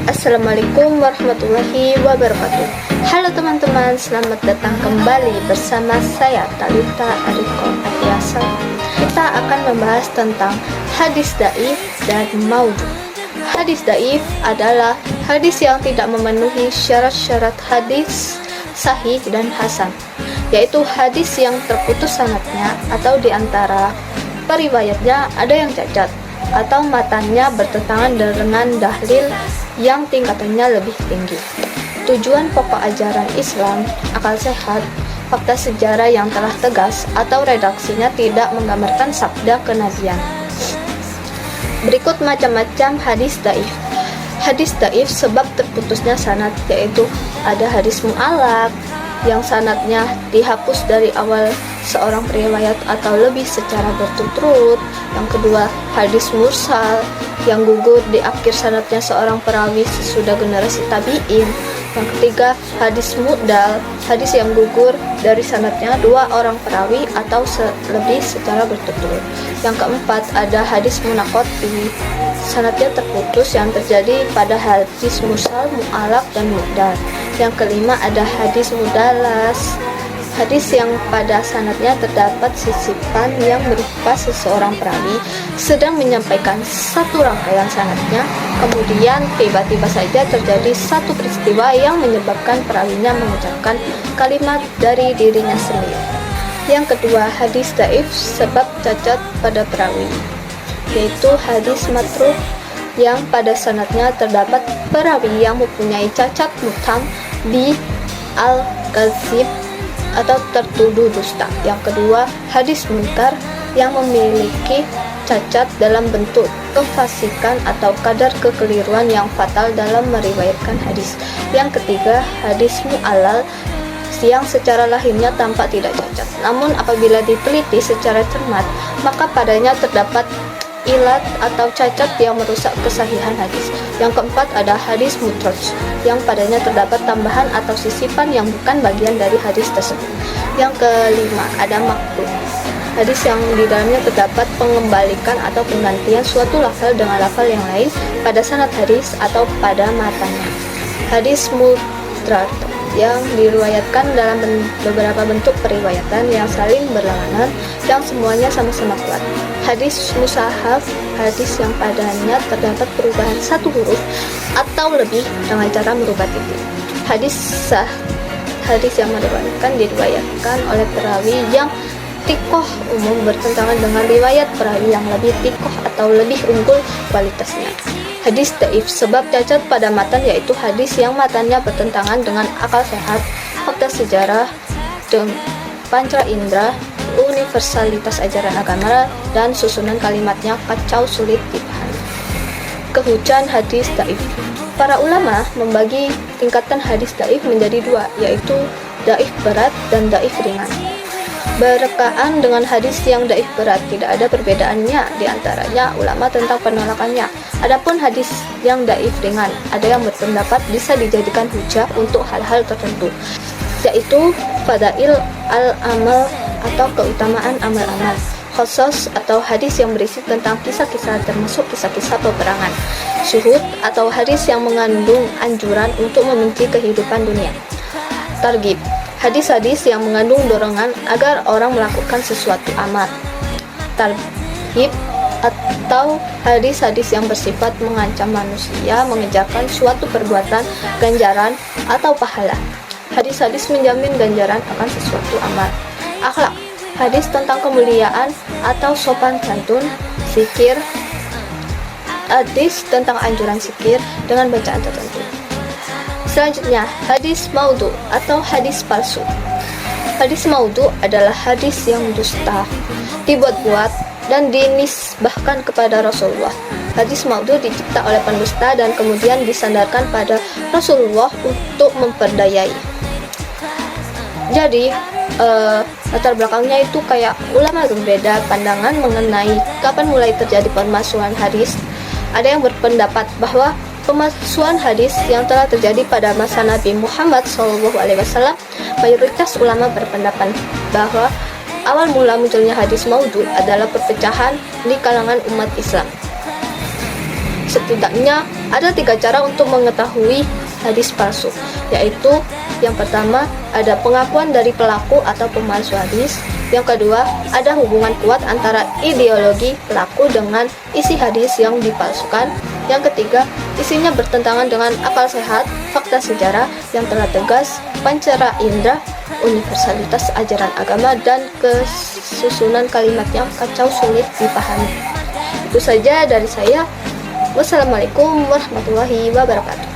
Assalamualaikum warahmatullahi wabarakatuh. Halo teman-teman, selamat datang kembali bersama saya Talita Ariko Atiasa. Kita akan membahas tentang hadis dhaif dan maudhu. Hadis dhaif adalah hadis yang tidak memenuhi syarat-syarat hadis sahih dan hasan, yaitu hadis yang terputus sanadnya atau diantara periwayatnya ada yang cacat atau matanya bertentangan dengan dalil yang tingkatannya lebih tinggi. Tujuan pokok ajaran Islam, akal sehat, fakta sejarah yang telah tegas atau redaksinya tidak menggambarkan sabda kenabian. Berikut macam-macam hadis dhaif. Hadis dhaif sebab terputusnya sanad, yaitu ada hadis mu'allaq yang sanadnya dihapus dari awal seorang periwayat atau lebih secara berturut-turut. Yang kedua, hadis mursal yang gugur di akhir sanadnya seorang perawi sesudah generasi tabi'in. Yang ketiga, hadis mu'dal, hadis yang gugur dari sanadnya dua orang perawi atau lebih secara berturut-turut. Yang keempat, ada hadis munaqati, sanadnya terputus yang terjadi pada hadis mursal, mu'allaq dan mu'dal. Yang kelima, ada hadis mudalas, hadis yang pada sanadnya terdapat sisipan yang berupa seseorang perawi sedang menyampaikan satu rangkaian sanadnya, kemudian tiba-tiba saja terjadi satu peristiwa yang menyebabkan perawinya mengucapkan kalimat dari dirinya sendiri. Yang kedua, hadis dhaif sebab cacat pada perawi, yaitu hadis matruh yang pada sanadnya terdapat perawi yang mempunyai cacat mutam di al-kadzib atau tertuduh dusta. Yang kedua, hadis munkar yang memiliki cacat dalam bentuk kefasikan atau kadar kekeliruan yang fatal dalam meriwayatkan hadis. Yang ketiga, hadis mu'allal yang secara lahirnya tampak tidak cacat, namun apabila diteliti secara cermat maka padanya terdapat ilat atau cacat yang merusak kesahihan hadis. Yang keempat, ada hadis mudraj yang padanya terdapat tambahan atau sisipan yang bukan bagian dari hadis tersebut. Yang kelima, ada maqtu, hadis yang di dalamnya terdapat pengembalikan atau penggantian suatu lafal dengan lafal yang lain pada sanad hadis atau pada matanya. Hadis mudraj yang diriwayatkan dalam beberapa bentuk periwayatan yang saling berlawanan yang semuanya sama-sama kuat. Hadis mushaf, hadis yang padanya terdapat perubahan satu huruf atau lebih dengan cara merubah titik. Hadis sah, hadis yang diriwayatkan oleh perawi yang tikoh umum bertentangan dengan riwayat perawi yang lebih tikoh atau lebih unggul kualitasnya. Hadis dhaif sebab cacat pada matan, yaitu hadis yang matannya bertentangan dengan akal sehat, fakta sejarah, panca indera, universalitas ajaran agama, dan susunan kalimatnya kacau sulit dipahami. Kehujan hadis dhaif. Para ulama membagi tingkatan hadis dhaif menjadi dua, yaitu dhaif berat dan dhaif ringan. Berkenaan dengan hadis yang dhaif berat, tidak ada perbedaannya di antaranya ulama tentang penolakannya. Adapun hadis yang dhaif ringan, ada yang berpendapat bisa dijadikan hujah untuk hal-hal tertentu, yaitu fadail al-amal atau keutamaan amal-amal, khusus atau hadis yang berisi tentang kisah-kisah termasuk kisah-kisah peperangan, syuhud atau hadis yang mengandung anjuran untuk membenci kehidupan dunia, targhib, hadis-hadis yang mengandung dorongan agar orang melakukan sesuatu amal, tarhib atau hadis-hadis yang bersifat mengancam manusia mengerjakan suatu perbuatan ganjaran atau pahala. Hadis-hadis menjamin ganjaran akan sesuatu amal. Akhlak, hadis tentang kemuliaan atau sopan santun, zikir, hadis tentang anjuran zikir dengan bacaan tertentu. Selanjutnya, hadis maudhu atau hadis palsu. Hadis maudhu adalah hadis yang dusta, dibuat-buat dan dinisbahkan kepada Rasulullah. Hadis maudhu dicipta oleh pendusta dan kemudian disandarkan pada Rasulullah untuk memperdayai. Jadi latar belakangnya itu kayak ulama berbeda pandangan mengenai kapan mulai terjadi pemalsuan hadis. Ada yang berpendapat bahwa pemalsuan hadis yang telah terjadi pada masa Nabi Muhammad SAW, mayoritas ulama berpendapat bahwa Awal mula munculnya hadis maudhu adalah perpecahan di kalangan umat Islam. Setidaknya ada 3 cara untuk mengetahui hadis palsu, yaitu yang pertama, ada pengakuan dari pelaku atau pemalsu hadis. Yang kedua, ada hubungan kuat antara ideologi pelaku dengan isi hadis yang dipalsukan. Yang ketiga, isinya bertentangan dengan akal sehat, fakta sejarah yang telah tegas, pancara indera, universalitas ajaran agama, dan kesusunan kalimat yang kacau sulit dipahami. Itu saja dari saya. Wassalamualaikum warahmatullahi wabarakatuh.